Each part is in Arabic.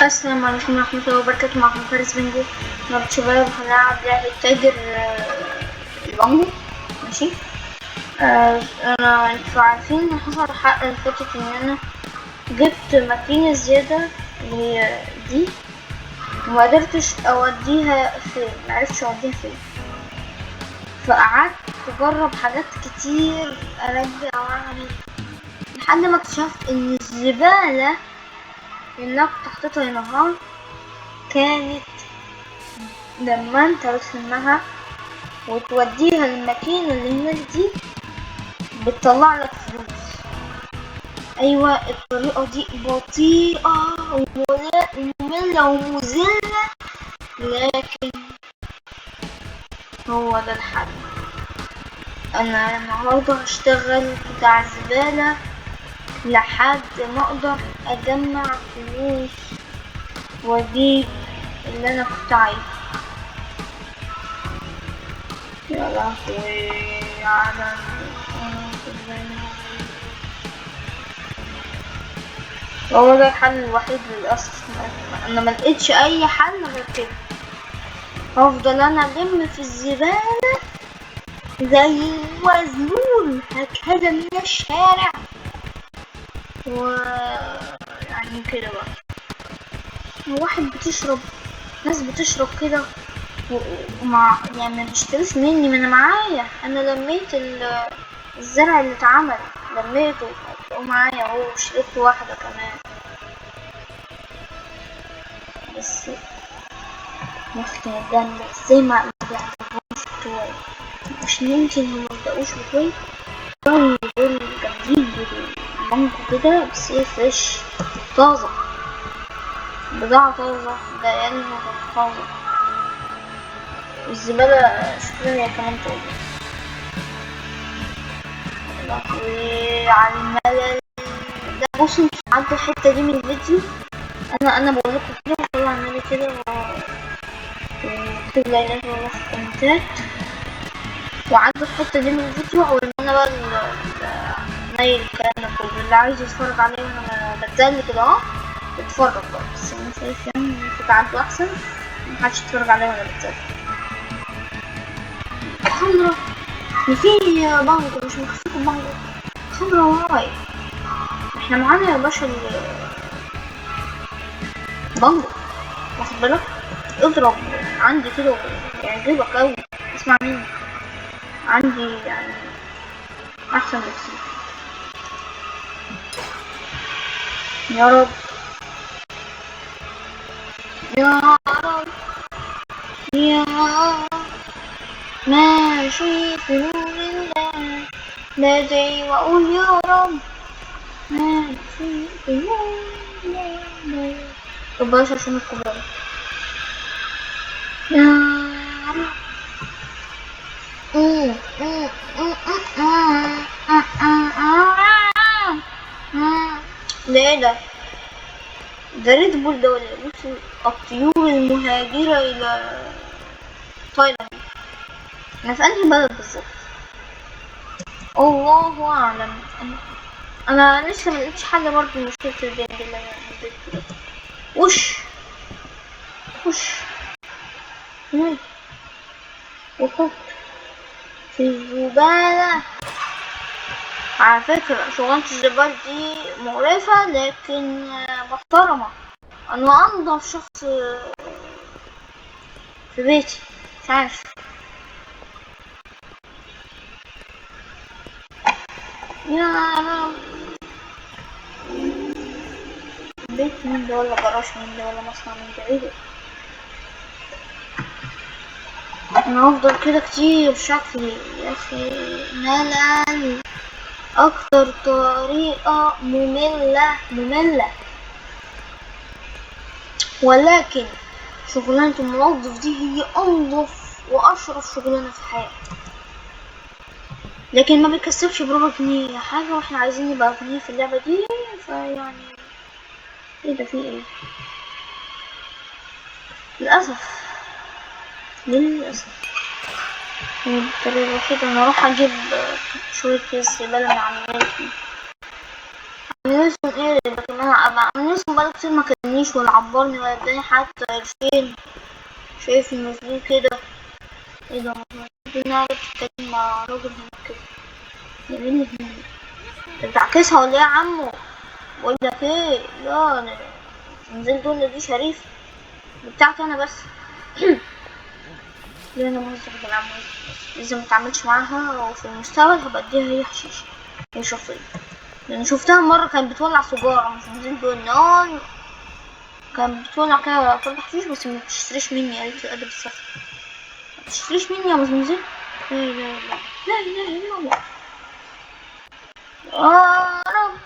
السلام عليكم ورحمة الله وبركاته. معكم فارس بنجو. النهاردة شباب هنلعب لعبة تاجر البانجو. ماشي. انتوا عارفين ان حصل الحلقة اللي فاتت ان انا جبت ماكينة زيادة اللي هي دي ومقدرتش اوديها فين، معرفتش اوديها فين، فقعدت اجرب حاجات كتير ارجع واعمل لحد ما اكتشفت ان الزبالة اللي انا كنت حطيتها هنا كانت لما انت بتلمها وتوديها الماكينة اللي هناك دي بتطلع لك فلوس. ايوه الطريقة دي بطيئة ومملة ومذلة، لكن هو ده الحل. انا النهاردة هشتغل بتاع زبالة لحد ما اقدر اجمع فلوس واجيب اللي انا كنت عايزه. يا لهوي على هو ده الحل الوحيد للأسف. أنا ملقتش أي حل غير كده. هفضل أنا ألم في الزبالة زي وزنون هكذا من الشارع يعني كده بقى. واحد بتشرب، ناس بتشرب كده ومع يعني ما بيشتروش مني، ما أنا معايا، أنا لميت الزرع اللي اتعمل لميته ومعايا اهو، شربت واحدة كمان. بس ممكن الجنة ازاي ما بيعرفوش بتوعي، مش يمكن هما مبدأوش بتوعي دول جامدين بالمانجو كده، بس ايه فريش طازة، بضاعة طازة، بقالها طازة. والزبالة شكلها هي كمان طازة. وعلى الملل ده بصوا عدوا الحتة دي من الفيديو. انا بقول لكم كده وطلع اعملي كده واكتب لا اله الا الله في الكومنتات، وعدوا الحته دي من الفيديو. وقلنا بقى نايل الكلام ده كله، اللي عايز يتفرج عليه وانا بتزل كده اهو اتفرج بقى، بس انا شايف يعني تعدوا احسن، محدش يتفرج عليه وانا بتزل. خمرة في بانجو، مش مكفيكم بانجو؟ خمرة واي، احنا معانا يا باشا بانجو، واخد بالك؟ اضرب عندي كده يعجبك اوي، اسمع مني، عندي يعني احسن بكتير. يا رب يا رب يا ماشي في نور الله، بدعي واقول يا رب ماشي في نور الله. طب بلاش عشان الكبار. يا رب ده ايه ده؟ ده ريد بول ده ولا ايه؟ الطيور المهاجرة الى تايلاند. انا في انهي بلد بالظبط؟ الله اعلم. انا لسه ملقتش حاجة برضه مشكلة البنج اللي انا حبيت. وش وحط في الزبالة. على فكرة شغلانة الزبالة دي مقرفة لكن محترمة. انا انضف شخص في بيتي، مش عارف. يا رب بيت مين ده ولا جراج مين ده ولا مصنع مين ده؟ ايه ده؟ انا هفضل كده كتير شكلي يا اخي ملل. اكتر طريقة مملة، ولكن شغلانة المنظف دي هي انظف واشرف شغلانة في الحياة، لكن ما بيكسبش بربع جنيه حاجة، واحنا عايزين نبقى اغنياء في اللعبة دي، فيعني ايه ده؟ في ايه؟ للأسف الطريقة الوحيدة ان اروح اجيب شوية زبالة من عم نيلسون. ايه ده كمان؟ عم نيلسون بقاله كتير ما كلمنيش. ادانيش ولا عبرني ولا اداني حتى 2000. شايف المسجون كده؟ ايه ده؟ المفروض نعرف تتكلم مع راجل هناك كده. جميل هنا. انت بتعكسها ولا ايه يا عمو؟ بقول لك ايه، لا انزل دول دي شريف بتاعتي انا بس. ليه انا موظف بالعمل؟ اذا متعاملش معاها وفي المستقبل هبقى اديها هي حشيش، هي شخصية، لان شفتها مرة كانت بتولع سيجارة مش نزل دول نار، كانت بتولع كده فرد حشيش بس ما بتشتريش مني. قالت لي ادب السفر ما تشتريش مني يا مزمزة. لا لا لا لا اله الا الله. رب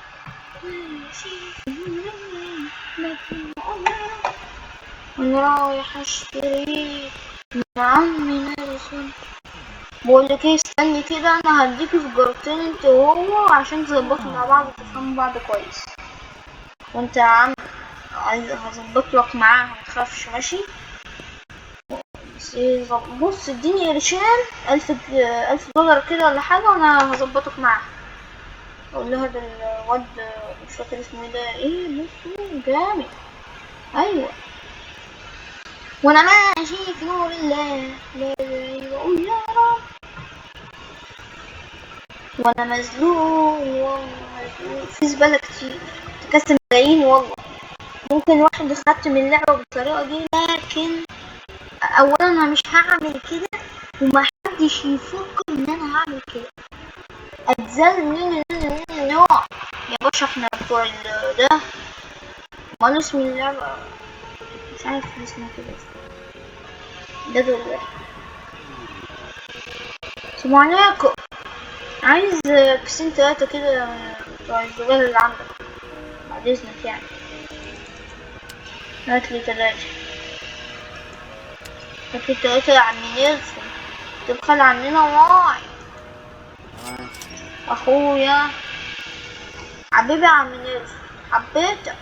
انا رايح اشتري من عمي نيلسون. بقولك ايه، استني كده انا هديكي سجارتين انت وهو عشان تظبطوا مع بعض وتفهموا بعض كويس. وانت يا عم هظبط لك معاه متخافش ماشي. بس بص اديني قرشين، 1000 دولار كده ولا حاجة وانا هظبطك معاه. اقول لها ده الواد مش فاكر اسمه ايه ده، ايه بصوا جامد. ايوه وانا ماشي في نور الله لا اقول يا رب. وانا مزلول والله مزلول في زبالة كتير تكسب ملايين والله. ممكن واحد يختم اللعبة بالطريقة دي، لكن اولا انا مش هعمل كده ومحدش يفكر ان انا هعمل كده. اتزل مين النوع يا باشا، احنا بتوع ده ما اسم اللعبة مش عارف اسمه كده. ده دول سلام عليكم، عايز كيسين 3 كده بتوع الزبالة اللي عندك بعد اذنك يعني. هاتلي 3. هاتلي 3 يا عم نيلسون، تبخل عننا واي. اخويا حبيبي يا عم نيلسون حبيتك.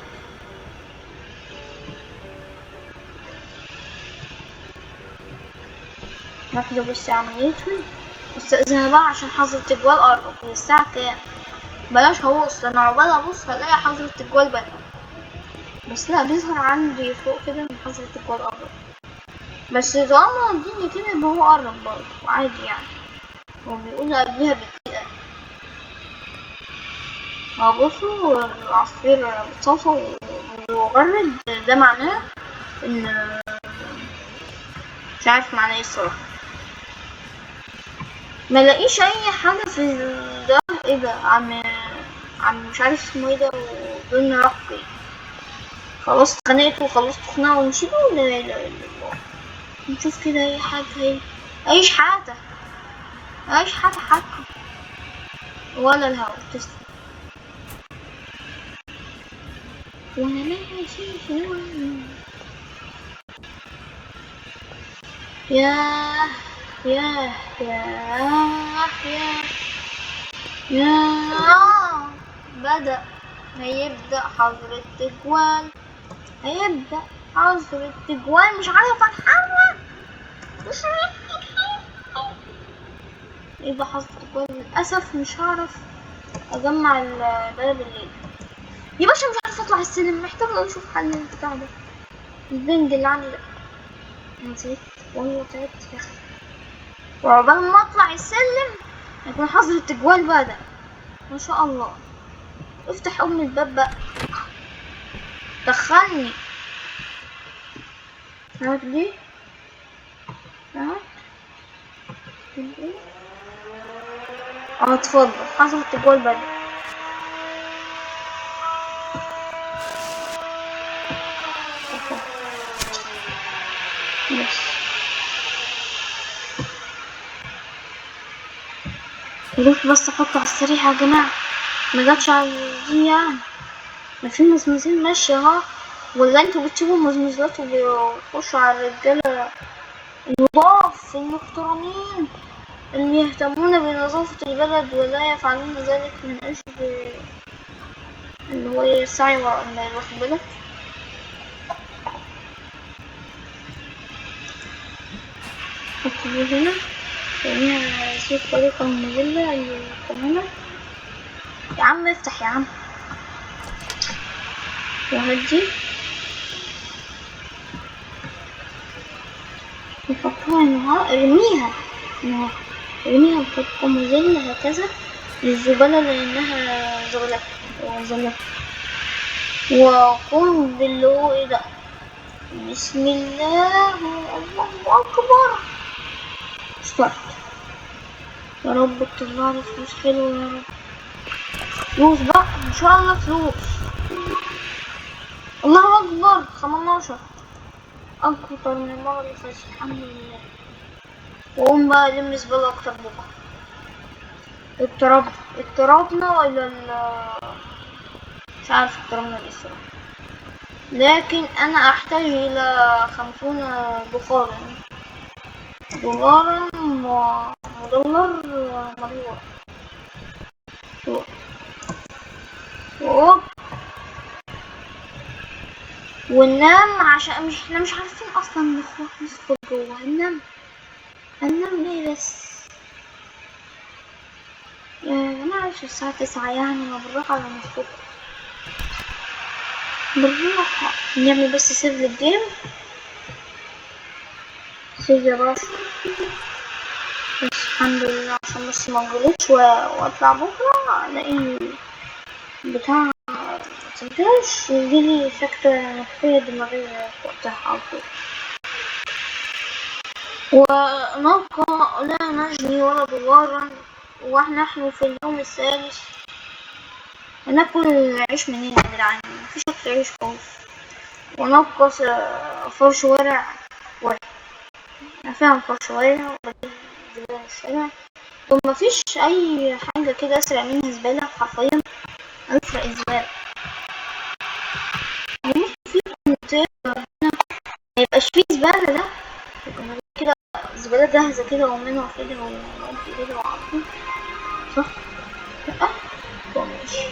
ناخده بس يا عم نيلسون، استأذن بقى عشان حظر التجوال قرب. الساعة كام؟ بلاش هبص انا عقبال ابص هلاقي حظر التجوال بقى. بس لا بيظهر عندي فوق كده ان حظر التجوال قرب، بس طالما الدنيا كده يبقى هو قرب برضه عادي يعني. هو بيقول قبلها بدقيقة. بصوا العصفور بتصوصو ويغرد، ده معناه ان مش عارف معناه ايه الصراحة. ملاقيش اي حاجة في ده. ايه ده عم مش عارف اسمه ايه ده وبين رقي. خلاص اتخانقت وخلصت خناقة ومشيت ولا لا اله الا الله. نشوف كده اي حاجة هي ايش حاجة ايش حاجة حقا ولا الهوا تسلم. وانا ماشي في نور. ياه ياه ياه ياه ياه. بدأ هيبدأ حظر التجوال، هيبدأ حظر التجوال. مش عارف اتحرك، مش عارف اتحرك. يبقى حظر التجوال للأسف مش هعرف أجمع البلد بالليل. يا باشا مش عارفة أطلع السلم، محتاجة أشوف حل البتاع ده البنج اللي عندي ده. نسيت والله تعبت يا أخي. وعقبال ما أطلع السلم يكون حظر التجوال بدأ ما شاء الله. افتح الباب بقى دخلني. هات دي هات اتفضل حظر التجوال بدأ. بس روح بس احطه على السريع يا جماعة، ما جاتش على دي يعني. ما في مزمزين ماشية اهو، ولا انتوا بتسيبوا مزمزات وبيخشوا على الرجالة النضاف المحترمين اللي يهتمون بنظافة البلد ولا يفعلون ذلك من أجل اللي هو السعي والمال، واخد بالك؟ اكتبوا هنا جميع هذه الطريقة المملة للقمامة. يا عم افتح يا عم وهدي ارميها، ارميها بطريقة مذلة هكذا للزبالة لأنها زغلت. وقم باللي هو ايه ده، بسم الله الله أكبر، ستارت. يا رب تطلع لي فلوس حلوة يا رب، فلوس بقى إن شاء الله فلوس. الله أكبر، 18 أكتر من المرة اللي فاتت، الحمد لله. وقوم بقى ألم زبالة أكتر بكرة. اضطربنا ولا مش عارف اضطربنا ليه الصراحة، لكن أنا أحتاج إلى 50 دولارا ودولار مريور. وننام عشان احنا مش عارفين اصلا ندخل جوه. هننام ليه بس يا جماعة؟ الساعة 9 يعني، ما بالراحة على نفسكم، بالراحة. نعمل بس سيف للجيم، سيف يا باشا، بس الحمد لله عشان بس ما نغلطش واطلع بكرة الاقي بتاع متنساش يجيلي سكتة نفسية دماغية وقتها على طول. ونبقى لا نجني ولا دوارا، ونحن في اليوم الثالث. هناكل عيش منين يا جدعان؟ مفيش أكل عيش خالص. ونبقى فرش ورع فعلا فرش ورع وبجيب الشارع، ومفيش أي حاجة كده أسرع منها زبالة، حرفيا أسرع الزبالة. وممكن في كونتينر هنا ميبقاش فيه زبالة، ده يبقى كده زبالة جاهزة كده ومنها كده ومنها كده وعارفين صح؟ لأ ماشي.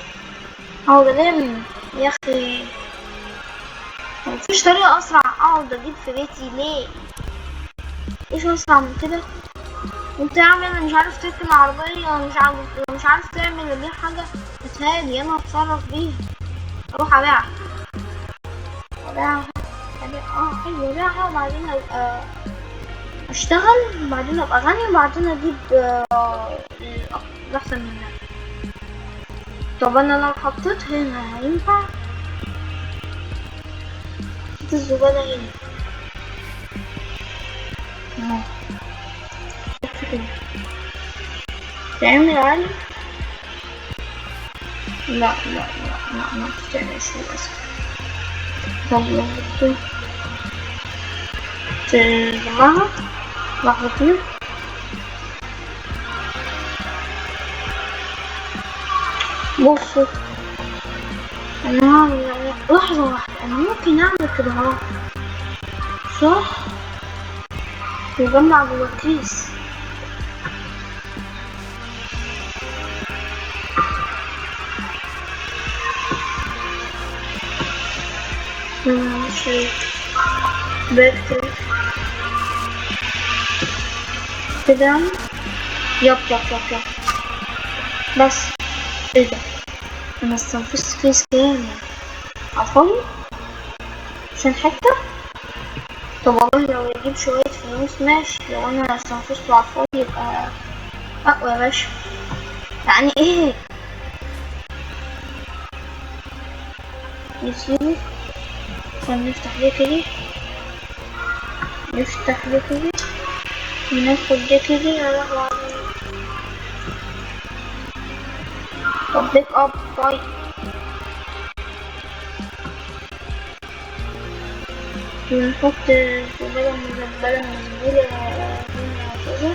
اقعد الم يا اخي، مفيش طريقة اسرع اقعد اجيب في بيتي ليه؟ ايش اسرع من كده؟ وانت يا عم مش عارف تركن العربية، مش عارف تعمل بيها حاجة، بتهيألي انا هتصرف بيها، اروح ابيعها حلو، ابيعها وبعدين ابقى اشتغل، وبعدين ابقى غني، وبعدين اجيب الاحسن منها. طب انا لو حطيت هنا هينفع؟ حطيت الزبالة هنا تعمل عالي؟ لا ما بتعملش للأسف. طب لو تجمعها لحظة كده، بصوا انا هعمل لحظة واحدة، انا ممكن اعمل كده اهو صح، وجمع جوا الكيس. ماشي بكتب كده، يب بس ايه ده؟ انا استنفذت كيس كامل عالفاضي عشان حتة. طب والله لو يجيب شوية فلوس ماشي، لو انا استنفذته عالفاضي يبقى اقوى يا باشا. يعني ايه نسيبه عشان نفتح ده كده، وناخد ده كده يا لهوي. طب بيك اب طيب، ونحط زبالة مزبلة هنا كده،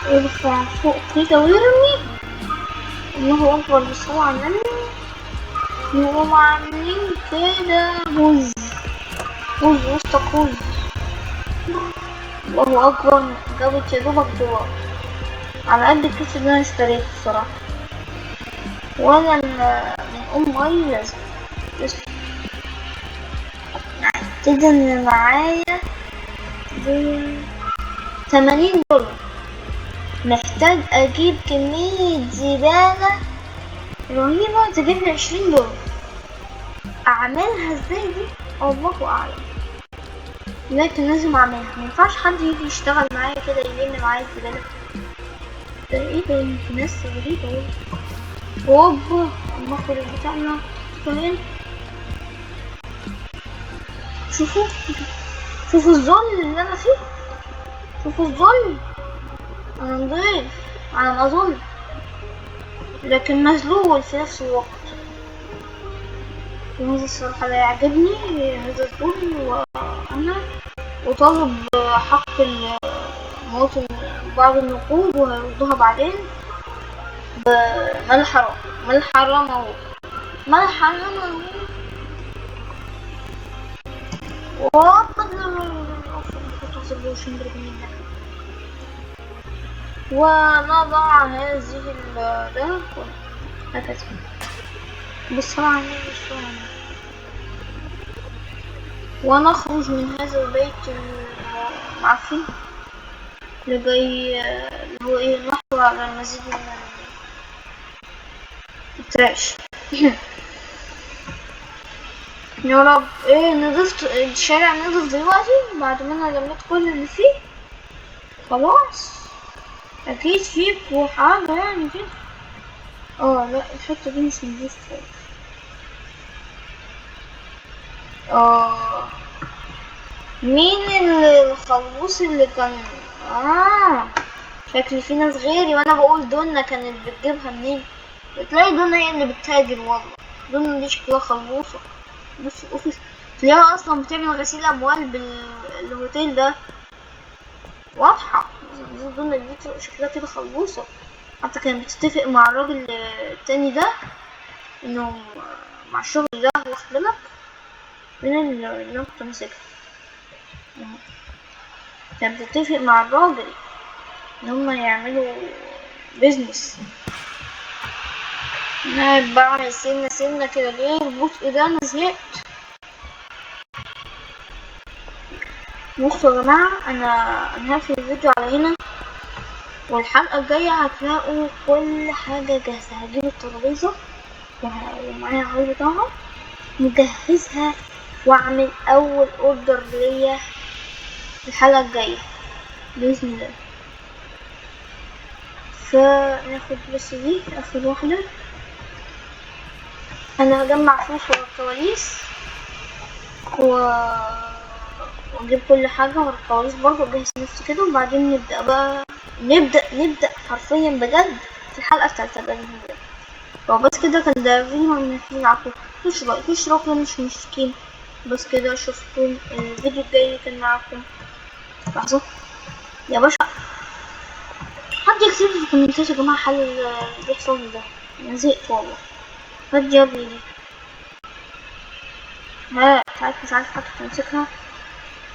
ويرفع فوق كده ويرمي. الله أكبر، بالصلاة على النبي. نقوم عاملين كده هز وسط هز. الله أكبر، جابت يا دوبك دولار على قد الكيس اللي أنا اشتريته الصراحة، ولا من مي لازم كده. إن معايا دي 80 دولار، محتاج أجيب كمية زبالة رهيبة تجيب لي 20 دولار. أعملها ازاي دي الله أعلم. لكن لازم اعملها، مينفعش حد يجي يشتغل معايا كده يلم معايا الزبالة. ده ايه ده؟ ناس غريبة اهو. اوبا، اما اخد بتاعنا كمان. شوفوا، شوفوا الظل اللي انا فيه، شوفوا الظل. انا نضيف على ما اظن، لكن مذلول في نفس الوقت. وهذا الصراحة لا يعجبني، هذا الظلم. وانا وطالب حق المواطن بعض النقود وهيردوها بعدين بملحرة، ملحرة موت، ملحرة موت. ونضع هذه ده هكذا بسرعة بسرعة، ونخرج من هذا البيت المعفن اللي جاي، اللي هو ايه، نحصل على المزيد من التراش. يا رب، ايه، نضفت الشارع، نضف دلوقتي بعد ما انا لميت كل اللي فيه. خلاص، اكيد فيه حاجة يعني كده. لا، الحتة دي مش نضيفة خالص. مين الخلوص اللي كان شكل في ناس غيري، وانا بقول دونا كانت بتجيبها منين؟ بتلاقي دونا هي اللي بتهاجر. والله دونا دي شكلها خلوصة. بص الاوفيس، تلاقيها اصلا بتعمل غسيل اموال بالهوتيل ده، واضحة. دونا دي شكلها كده خلوصة. حتى كانت بتتفق مع الراجل التاني ده انه مع الشغل ده، واخد بالك من اللي انا كنت ماسكها. كانت بتتفق مع الراجل ان هما يعملوا بيزنس. انا بعمل سنة سنة كده ليه البطء ده؟ انا زهقت. بصوا يا جماعة، انا هقفل الفيديو على هنا، والحلقة الجاية هتلاقوا كل حاجة جاهزة. هجيب الترابيزة ومعايا العرض بتاعها، نجهزها واعمل اول اوردر ليا الحلقة الجاية بإذن الله. فناخد بس دي اخر واحدة. انا هجمع فلوس ورا الكواليس واجيب كل حاجة ورا الكواليس برضه، اجهز نفسي كده، وبعدين نبدأ بقى، نبدأ حرفيا بجد في الحلقة بتاعت البنين. لو بس كده كان ده فيديو من العفو. مفيش رأي مش مشكين. بس كده شفتم الفيديو الجاي كان معاكم. لحظة يا باشا، حد يكتب في الكومنتات يا جماعة حل اللي بيحصل ده، انا زهقت والله. حد يابلي دي تعرف، مش عارف حتى تمسكها.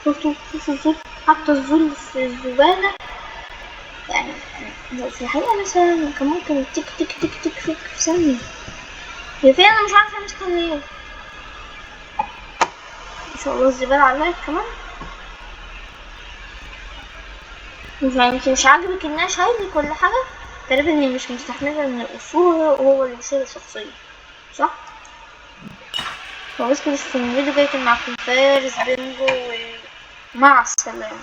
شوفوا الزول، حتى الزول في الزبالة. يعني في الحقيقة مثلا كان ممكن تك تك تك تك في ثانية. هي فين؟ انا مش عارفة امسكها ليه. ما شاء الله الزبالة علقت كمان. يعني انت مش عاجبك انها شايلة كل حاجة؟ تقريبا اني مش مستحملة ان الأصول هو اللي بيشيل الشخصية، صح؟ فبس كده، في الفيديو جاي كان معكم فارس بنجو، ومع السلامة.